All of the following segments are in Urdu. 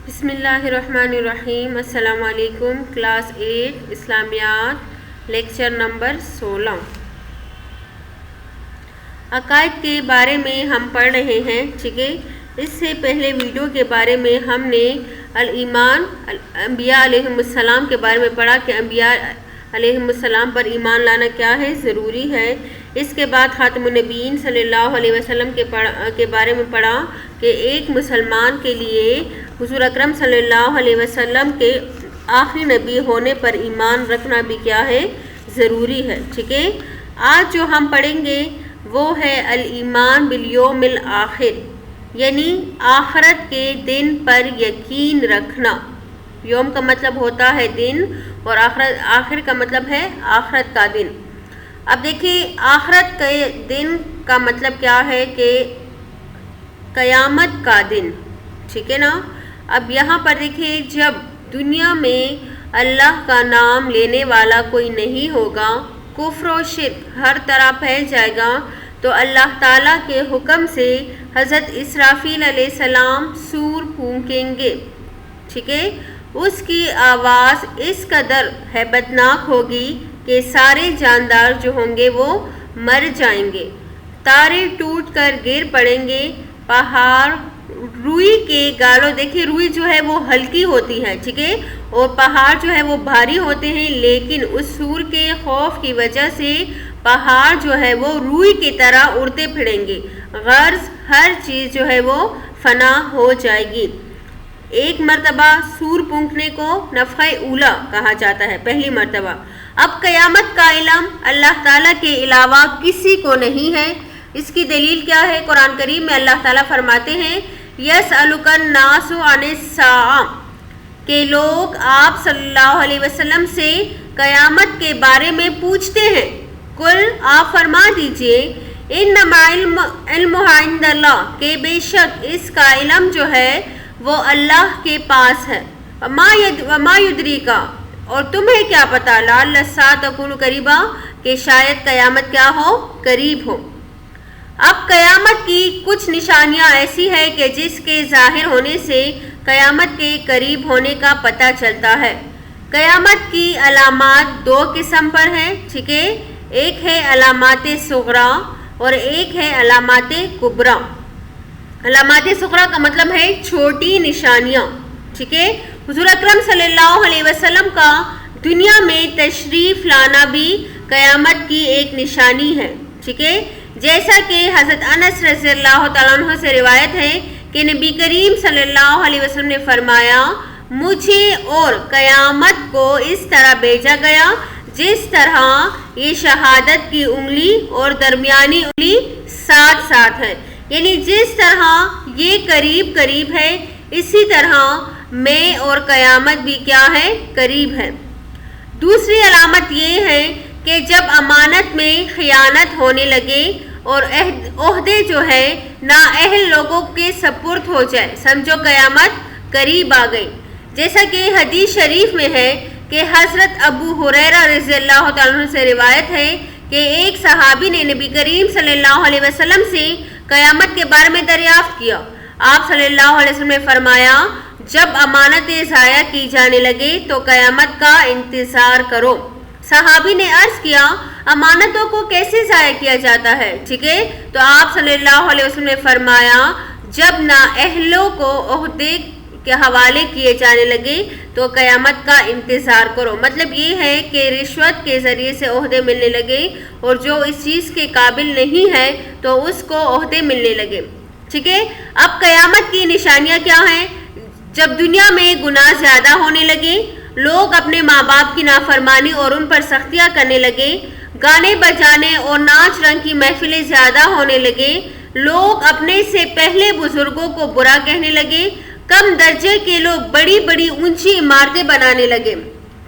بسم اللہ الرحمن الرحیم۔ السلام علیکم۔ کلاس 8 اسلامیات، لیکچر نمبر 16۔ عقائد کے بارے میں ہم پڑھ رہے ہیں، ٹھیک ہے۔ اس سے پہلے ویڈیو کے بارے میں ہم نے الایمان، انبیاء علیہم السلام کے بارے میں پڑھا کہ انبیاء علیہم السلام پر ایمان لانا کیا ہے، ضروری ہے۔ اس کے بعد خاتم النبیین صلی اللہ علیہ وسلم کے بارے میں پڑھا کہ ایک مسلمان کے لیے حضور اکرم صلی اللہ علیہ وسلم کے آخری نبی ہونے پر ایمان رکھنا بھی کیا ہے، ضروری ہے، ٹھیک ہے۔ آج جو ہم پڑھیں گے وہ ہے الایمان بالیوم الآخر، یعنی آخرت کے دن پر یقین رکھنا۔ یوم کا مطلب ہوتا ہے دن، اور آخر کا مطلب ہے آخرت کا دن۔ اب دیکھیں آخرت کے دن کا مطلب کیا ہے کہ قیامت کا دن، ٹھیک ہے نا۔ اب یہاں پر دیکھیں جب دنیا میں اللہ کا نام لینے والا کوئی نہیں ہوگا، کفر و شرک ہر طرح پھیل جائے گا، تو اللہ تعالیٰ کے حکم سے حضرت اسرافیل علیہ السلام سور پھونکیں گے، ٹھیک ہے۔ اس کی آواز اس قدر ہیبتناک ہوگی کہ سارے جاندار جو ہوں گے وہ مر جائیں گے، تارے ٹوٹ کر گر پڑیں گے، پہاڑ روئی کے گالوں، دیکھیں روئی جو ہے وہ ہلکی ہوتی ہے، ٹھیک ہے، اور پہاڑ جو ہے وہ بھاری ہوتے ہیں، لیکن اس سور کے خوف کی وجہ سے پہاڑ جو ہے وہ روئی کی طرح اڑتے پھریں گے، غرض ہر چیز جو ہے وہ فنا ہو جائے گی۔ ایک مرتبہ سور پھونکنے کو نفخہ اولا کہا جاتا ہے، پہلی مرتبہ۔ اب قیامت کا علم اللہ تعالیٰ کے علاوہ کسی کو نہیں ہے۔ اس کی دلیل کیا ہے؟ قرآن کریم میں اللہ تعالیٰ فرماتے ہیں یسألک الناس عن الساعۃ، کہ لوگ آپ صلی اللہ علیہ وسلم سے قیامت کے بارے میں پوچھتے ہیں، قل آپ فرما دیجئے انما علمھا عند اللہ، کہ بے شک اس کا علم جو ہے وہ اللہ کے پاس ہے، وما یدریک، اور تمہیں کیا پتا، لعل الساعۃ تکون قریبا، کہ شاید قیامت کیا ہو، قریب ہو۔ اب قیامت کی کچھ نشانیاں ایسی ہیں کہ جس کے ظاہر ہونے سے قیامت کے قریب ہونے کا پتہ چلتا ہے۔ قیامت کی علامات دو قسم پر ہیں، ٹھیک ہے، ایک ہے علامات صغریٰ اور ایک ہے علامات کبریٰ۔ علامات صغریٰ کا مطلب ہے چھوٹی نشانیاں، ٹھیک ہے۔ حضور اکرم صلی اللہ علیہ وسلم کا دنیا میں تشریف لانا بھی قیامت کی ایک نشانی ہے، ٹھیک ہے۔ جیسا کہ حضرت انس رضی اللہ تعالیٰ عنہ سے روایت ہے کہ نبی کریم صلی اللہ علیہ وسلم نے فرمایا مجھے اور قیامت کو اس طرح بھیجا گیا جس طرح یہ شہادت کی انگلی اور درمیانی انگلی ساتھ ساتھ ہے، یعنی جس طرح یہ قریب قریب ہے اسی طرح میں اور قیامت بھی کیا ہے، قریب ہے۔ دوسری علامت یہ ہے کہ جب امانت میں خیانت ہونے لگے اور عہدے جو ہے نااہل لوگوں کے سپرد ہو جائے، سمجھو قیامت قریب آ گئی۔ جیسا کہ حدیث شریف میں ہے کہ حضرت ابو ہریرہ رضی اللہ تعالیٰ عنہ سے روایت ہے کہ ایک صحابی نے نبی کریم صلی اللہ علیہ وسلم سے قیامت کے بارے میں دریافت کیا۔ آپ صلی اللہ علیہ وسلم نے فرمایا جب امانتیں ضائع کی جانے لگے تو قیامت کا انتظار کرو۔ صحابی نے عرض کیا امانتوں کو کیسے ضائع کیا جاتا ہے، ٹھیک ہے، تو آپ صلی اللہ علیہ وسلم نے فرمایا جب نااہلوں کو عہدے کے حوالے کیے جانے لگے تو قیامت کا انتظار کرو۔ مطلب یہ ہے کہ رشوت کے ذریعے سے عہدے ملنے لگے اور جو اس چیز کے قابل نہیں ہے تو اس کو عہدے ملنے لگے، ٹھیک ہے۔ اب قیامت کی نشانیاں کیا ہیں؟ جب دنیا میں گناہ زیادہ ہونے لگے، لوگ اپنے ماں باپ کی نافرمانی اور ان پر سختیاں کرنے لگے، گانے بجانے اور ناچ رنگ کی محفلیں زیادہ ہونے لگے، لوگ اپنے سے پہلے بزرگوں کو برا کہنے لگے، کم درجے کے لوگ بڑی بڑی اونچی عمارتیں بنانے لگے،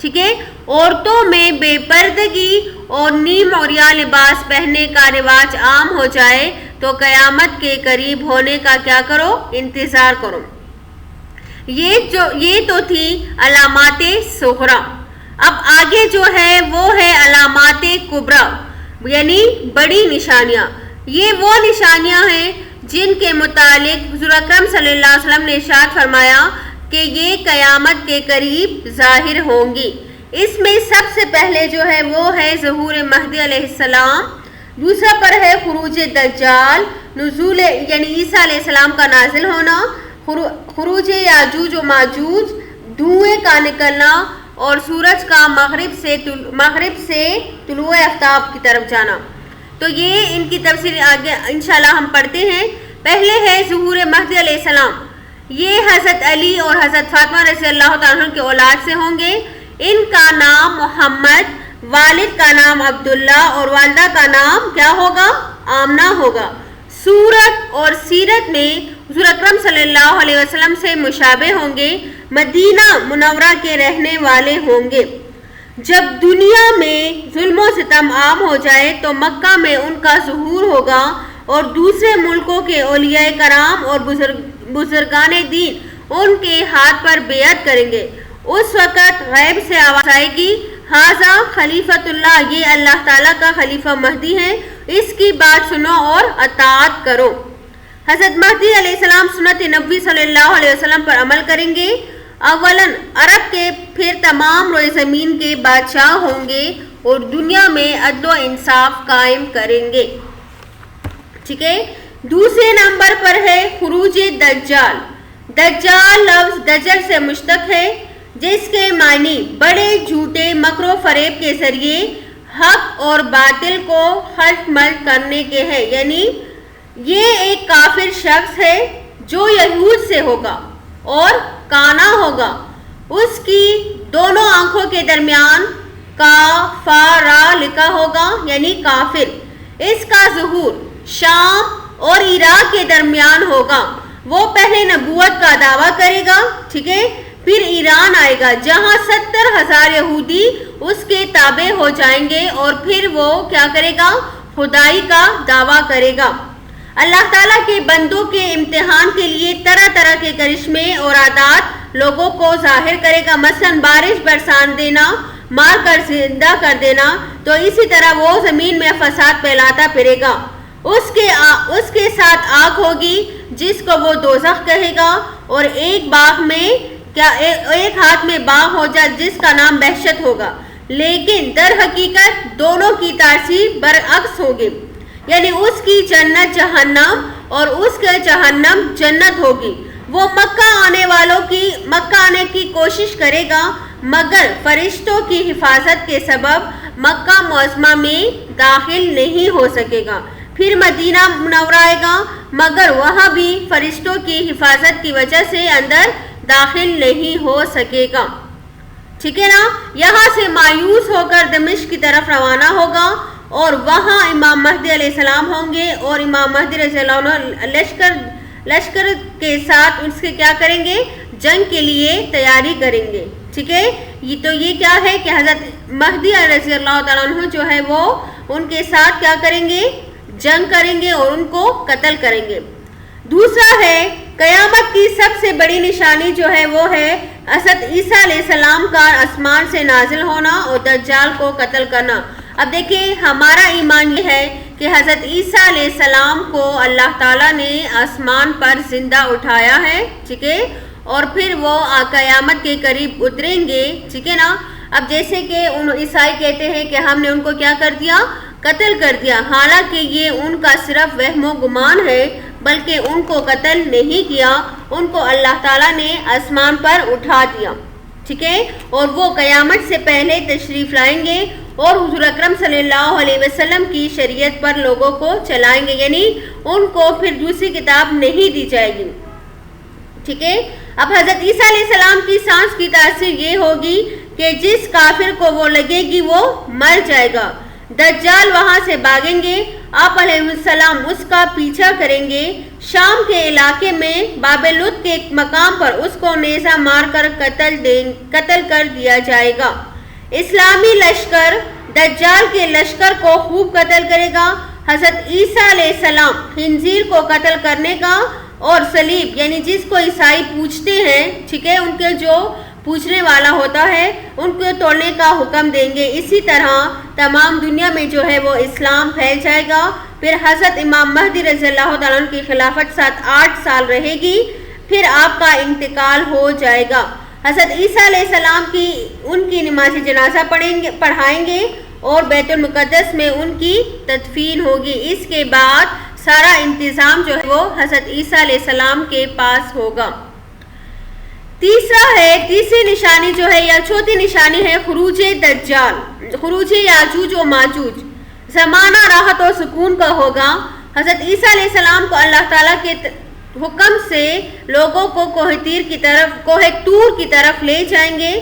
ٹھیک ہے، عورتوں میں بے پردگی اور نیم عریاں لباس پہننے کا رواج عام ہو جائے تو قیامت کے قریب ہونے کا کیا کرو، انتظار کرو۔ یہ تو تھی علامات صغریٰ۔ اب آگے جو ہے وہ ہے علامات کبریٰ، یعنی بڑی نشانیاں۔ یہ وہ نشانیاں ہیں جن کے متعلق حضور اکرم صلی اللہ علیہ وسلم نے ارشاد فرمایا کہ یہ قیامت کے قریب ظاہر ہوں گی۔ اس میں سب سے پہلے جو ہے وہ ہے ظہور مہدی علیہ السلام، دوسرا پر ہے خروج دجال، نزول یعنی عیسیٰ علیہ السلام کا نازل ہونا، خروج یاجوج و ماجوج، دھوئیں کا نکلنا، اور سورج کا مغرب سے طلوع آفتاب کی طرف جانا۔ تو یہ ان کی تفصیل آگے انشاءاللہ ہم پڑھتے ہیں۔ پہلے ہے ظہور مہدی علیہ السلام، یہ حضرت علی اور حضرت فاطمہ رضی اللہ تعالیٰ عنہ کے اولاد سے ہوں گے۔ ان کا نام محمد، والد کا نام عبداللہ اور والدہ کا نام کیا ہوگا؟ آمنہ ہوگا۔ صورت اور سیرت میں حضور اکرم صلی اللہ علیہ وسلم سے مشابہ ہوں گے، مدینہ منورہ کے رہنے والے ہوں گے۔ جب دنیا میں ظلم و ستم عام ہو جائے تو مکہ میں ان کا ظہور ہوگا اور دوسرے ملکوں کے اولیاء کرام اور بزرگان دین ان کے ہاتھ پر بیعت کریں گے۔ اس وقت غیب سے آواز آئے گی، ھذا خلیفۃ اللہ، یہ اللہ تعالیٰ کا خلیفہ مہدی ہے، اس کی بات سنو اور اطاعت کرو۔ حضرت مہدی علیہ السلام سنت نبوی صلی اللہ علیہ وسلم پر عمل کریں گے۔ اولاً عرب کے، پھر تمام روئے زمین کے بادشاہ ہوں گے اور دنیا میں عدل و انصاف قائم کریں گے۔ ٹھیک ہے، دوسرے نمبر پر ہے خروج دجال۔ دجال لفظ دجل سے مشتق ہے، جس کے معنی بڑے جھوٹے مکر و فریب کے ذریعے حق اور باطل کو خلط ملط کرنے کے ہیں، یعنی یہ ایک کافر شخص ہے جو یہود سے ہوگا اور کانا ہوگا، اس کی دونوں آنکھوں کے درمیان کافارا لکھا ہوگا یعنی کافر۔ اس کا ظہور شام اور عراق کے درمیان ہوگا۔ وہ پہلے نبوت کا دعویٰ کرے گا، ٹھیک ہے، پھر ایران آئے گا جہاں 70,000 یہودی اس کے تابع ہو جائیں گے اور پھر وہ کیا کرے گا؟ خدائی کا دعویٰ کرے گا۔ اللہ تعالیٰ کے بندوں کے امتحان کے لیے طرح طرح کے کرشمے اور عادات لوگوں کو ظاہر کرے گا، مثلا بارش برسان دینا، مار کر زندہ کر دینا، تو اسی طرح وہ زمین میں فساد پھیلاتا پھرے گا۔ اس کے ساتھ آگ ہوگی جس کو وہ دوزخ کہے گا، اور ایک ہاتھ میں باغ ہو جائے جس کا نام وحشت ہوگا، لیکن در حقیقت دونوں کی تاثیر برعکس ہوگی، یعنی اس کی جنت جہنم اور اس کے جہنم جنت ہوگی۔ وہ مکہ آنے کی کوشش کرے گا، مگر فرشتوں کی حفاظت کے سبب مکہ معظمہ میں داخل نہیں ہو سکے گا۔ پھر مدینہ منورہ آئے گا، مگر وہاں بھی فرشتوں کی حفاظت کی وجہ سے اندر داخل نہیں ہو سکے گا۔ ٹھیک ہے نا، یہاں سے مایوس ہو کر دمشق کی طرف روانہ ہوگا اور وہاں امام مہدی علیہ السلام ہوں گے، اور امام مہدی رضی اللہ عنہ لشکر کے ساتھ اس کے کیا کریں گے؟ جنگ کے لیے تیاری کریں گے۔ ٹھیک ہے، یہ کیا ہے کہ حضرت مہدی رضی اللہ تعالیٰ عنہ جو ہے وہ ان کے ساتھ کیا کریں گے؟ جنگ کریں گے اور ان کو قتل کریں گے۔ دوسرا ہے قیامت کی سب سے بڑی نشانی جو ہے وہ ہے حضرت عیسیٰ علیہ السلام کا آسمان سے نازل ہونا اور دجال کو قتل کرنا۔ اب دیکھیں، ہمارا ایمان یہ ہے کہ حضرت عیسیٰ علیہ السلام کو اللہ تعالیٰ نے آسمان پر زندہ اٹھایا ہے، ٹھیک ہے، اور پھر وہ قیامت کے قریب اتریں گے، ٹھیک ہے نا۔ اب جیسے کہ عیسائی کہتے ہیں کہ ہم نے ان کو کیا کر دیا؟ قتل کر دیا، حالانکہ یہ ان کا صرف وہم و گمان ہے، بلکہ ان کو قتل نہیں کیا، ان کو اللہ تعالیٰ نے آسمان پر اٹھا دیا، ٹھیک ہے، اور وہ قیامت سے پہلے تشریف لائیں گے اور حضور اکرم صلی اللہ علیہ وسلم کی شریعت پر لوگوں کو چلائیں گے، یعنی ان کو پھر دوسری کتاب نہیں دی جائے گی، ٹھیک ہے۔ اب حضرت عیسیٰ علیہ السلام کی سانس کی تاثیر یہ ہوگی کہ جس کافر کو وہ لگے گی وہ مر جائے گا۔ دجال وہاں سے بھاگیں گے، آپ علیہ السلام اس کا پیچھا کریں گے۔ شام کے علاقے میں باب لد کے ایک مقام پر اس کو نیزہ مار کر قتل کر دیا جائے گا۔ اسلامی لشکر دجال کے لشکر کو خوب قتل کرے گا۔ حضرت عیسیٰ علیہ السلام خنزیر کو قتل کرنے کا اور صلیب یعنی جس کو عیسائی پوجتے ہیں، ٹھیک ہے، ان کے جو پوچھنے والا ہوتا ہے ان کو توڑنے کا حکم دیں گے۔ اسی طرح تمام دنیا میں جو ہے وہ اسلام پھیل جائے گا۔ پھر حضرت امام مہدی رضی اللہ تعالیٰ عنہ کی خلافت 8 سال رہے گی۔ پھر آپ کا انتقال ہو جائے گا۔ حضرت عیسیٰ علیہ السلام کی ان کی نماز جنازہ پڑھائیں گے اور بیت المقدس میں ان کی تدفین ہوگی۔ اس کے بعد سارا انتظام جو ہے وہ حضرت عیسیٰ علیہ السلام کے پاس ہوگا۔ تیسری نشانی جو ہے یا چوتھی نشانی ہے خروج دجال، خروج یاجوج و ماجوج۔ زمانہ راحت و سکون کا ہوگا۔ حضرت عیسیٰ علیہ السلام کو اللہ تعالیٰ کے حکم سے لوگوں کو کوہ طور کی طرف لے جائیں گے۔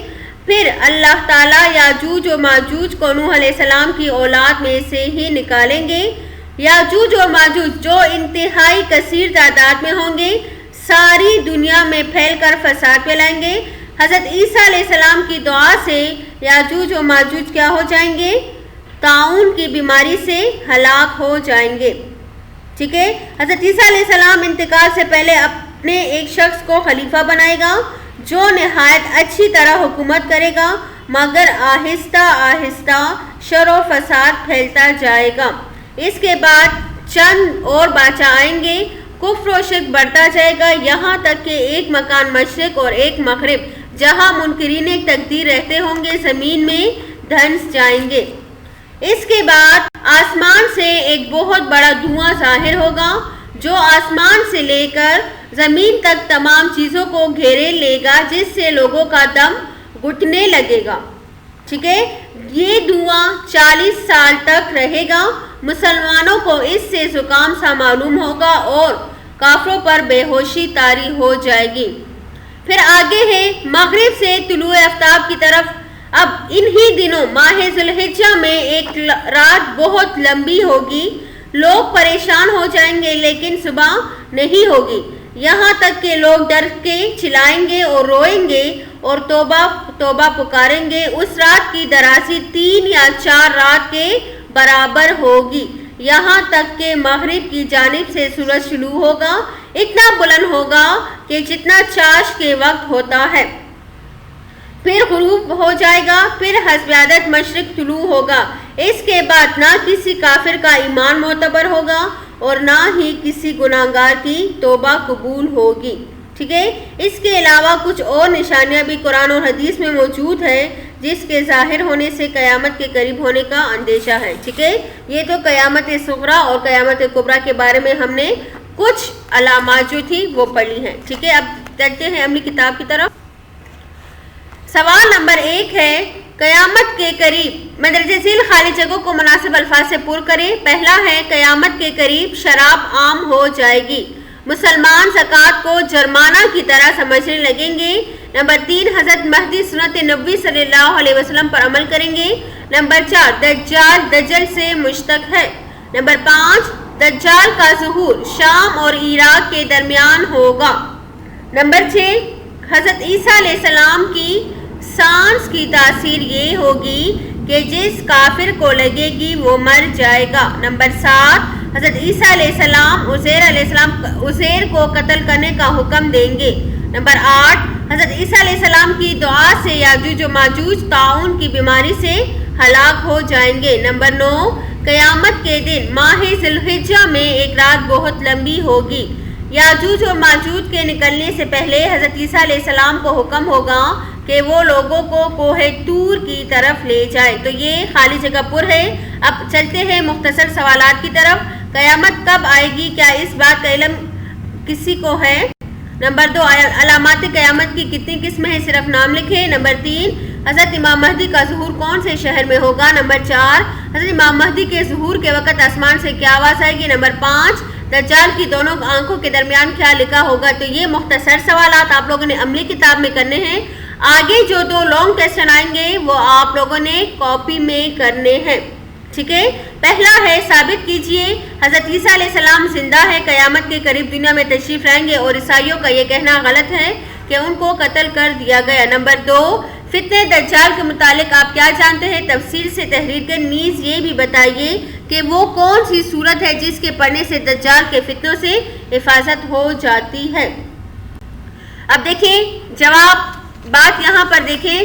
پھر اللہ تعالیٰ یاجوج و ماجوج کو نوح علیہ السلام کی اولاد میں سے ہی نکالیں گے۔ یاجوج و ماجوج جو انتہائی کثیر تعداد میں ہوں گے، ساری دنیا میں پھیل کر فساد پھیلائیں گے۔ حضرت عیسیٰ علیہ السلام کی دعا سے یاجوج و ماجوج کیا ہو جائیں گے؟ طاعون کی بیماری سے ہلاک ہو جائیں گے۔ ٹھیک ہے، حضرت عیسیٰ علیہ السلام انتقال سے پہلے اپنے ایک شخص کو خلیفہ بنائے گا جو نہایت اچھی طرح حکومت کرے گا، مگر آہستہ آہستہ شر و فساد پھیلتا جائے گا۔ اس کے بعد چند اور بادشاہ آئیں گے، کفر و شرک بڑھتا جائے گا، یہاں تک کہ ایک مکان مشرق اور ایک مغرب جہاں منکرین تقدیر رہتے ہوں گے زمین میں دھنس جائیں گے۔ اس کے بعد آسمان سے ایک بہت بڑا دھواں ظاہر ہوگا جو آسمان سے لے کر زمین تک تمام چیزوں کو گھیرے لے گا، جس سے لوگوں کا دم گھٹنے لگے گا۔ ٹھیک ہے، یہ دھواں 40 سال تک رہے گا۔ مسلمانوں کو اس سے زکام سا معلوم ہوگا اور کافروں پر بے ہوشی طاری ہو جائے گی۔ پھر آگے ہے مغرب سے طلوع آفتاب کی طرف۔ اب انہی دنوں ماہ ذی الحجہ میں ایک رات بہت لمبی ہوگی، لوگ پریشان ہو جائیں گے لیکن صبح نہیں ہوگی، یہاں تک کہ لوگ ڈر کے چلائیں گے اور روئیں گے اور توبہ توبہ پکاریں گے۔ اس رات کی درازی 3 یا 4 رات کے برابر ہوگی، یہاں تک کہ مغرب کی جانب سے سورج شروع ہوگا، اتنا بلند ہوگا کہ جتنا چاش کے وقت ہوتا ہے، پھر غروب ہو جائے گا، پھر حسب عادت مشرق طلوع ہوگا۔ اس کے بعد نہ کسی کافر کا ایمان معتبر ہوگا اور نہ ہی کسی گناہگار کی توبہ قبول ہوگی۔ ٹھیک ہے، اس کے علاوہ کچھ اور نشانیاں بھی قرآن اور حدیث میں موجود ہیں جس کے ظاہر ہونے سے قیامت کے قریب ہونے کا اندیشہ ہے۔ ٹھیک ہے، یہ تو قیامت صغریٰ اور قیامت کبریٰ کے بارے میں ہم نے کچھ علامات جو تھی وہ پڑھی ہیں۔ ٹھیک ہے، اب چلتے ہیں اپنی کتاب کی طرف۔ سوال نمبر 1 ہے قیامت کے قریب مندرجہ ذیل خالی جگہوں کو مناسب الفاظ سے پر کریں۔ پہلا ہے قیامت کے قریب شراب عام ہو جائے گی، مسلمان زکوٰۃ کو جرمانہ کی طرح سمجھنے لگیں گے۔ نمبر 3 حضرت مہدی سنت نبوی صلی اللہ علیہ وسلم پر عمل کریں گے۔ نمبر 4 دجال دجل سے مشتق ہے۔ نمبر 5 دجال کا ظہور شام اور عراق کے درمیان ہوگا۔ نمبر 6 حضرت عیسیٰ علیہ السلام کی سانس کی تاثیر یہ ہوگی کہ جس کافر کو لگے گی وہ مر جائے گا۔ نمبر 7 حضرت عیسیٰ علیہ السلام عزیر کو قتل کرنے کا حکم دیں گے۔ نمبر 8 حضرت عیسیٰ علیہ السلام کی دعا سے یاجوج و ماجوج طاعون کی بیماری سے ہلاک ہو جائیں گے۔ نمبر 9 قیامت کے دن ماہ ذی الحجہ میں ایک رات بہت لمبی ہوگی۔ یاجوج و ماجوج کے نکلنے سے پہلے حضرت عیسیٰ علیہ السلام کو حکم ہوگا کہ وہ لوگوں کو کوہ طور کی طرف لے جائے۔ تو یہ خالی جگہ پر ہے۔ اب چلتے ہیں مختصر سوالات کی طرف۔ قیامت کب آئے گی؟ کیا اس بات کا علم کسی کو ہے؟ نمبر 2 علامات قیامت کی کتنی قسمیں ہیں؟ صرف نام لکھیں۔ نمبر 3 حضرت امام مہدی کا ظہور کون سے شہر میں ہوگا؟ نمبر 4 حضرت امام مہدی کے ظہور کے وقت آسمان سے کیا آواز آئے گی؟ نمبر 5 دجال کی دونوں آنکھوں کے درمیان کیا لکھا ہوگا؟ تو یہ مختصر سوالات آپ لوگوں نے عملی کتاب میں کرنے ہیں۔ آگے جو 2 لانگ کوسچن آئیں گے وہ آپ لوگوں نے کاپی میں کرنے ہیں۔ ٹھیک ہے، پہلا ہے ثابت کیجئے حضرت عیسیٰ علیہ السلام زندہ ہے، قیامت کے قریب دنیا میں تشریف لائیں گے، اور عیسائیوں کا یہ کہنا غلط ہے کہ ان کو قتل کر دیا گیا۔ نمبر 2 فتنہ دجال کے متعلق آپ کیا جانتے ہیں؟ تفصیل سے تحریر کر نیز یہ بھی بتائیے کہ وہ کون سی صورت ہے جس کے پڑھنے سے دجال کے فتنوں سے حفاظت ہو جاتی ہے۔ اب دیکھیں جواب، بات یہاں پر دیکھیں،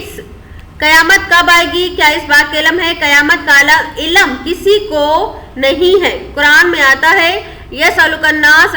قیامت کب آئے گی؟ کیا اس بات کا علم ہے؟ قیامت کا علم کسی کو نہیں ہے۔ قرآن میں آتا ہے یسألک الناس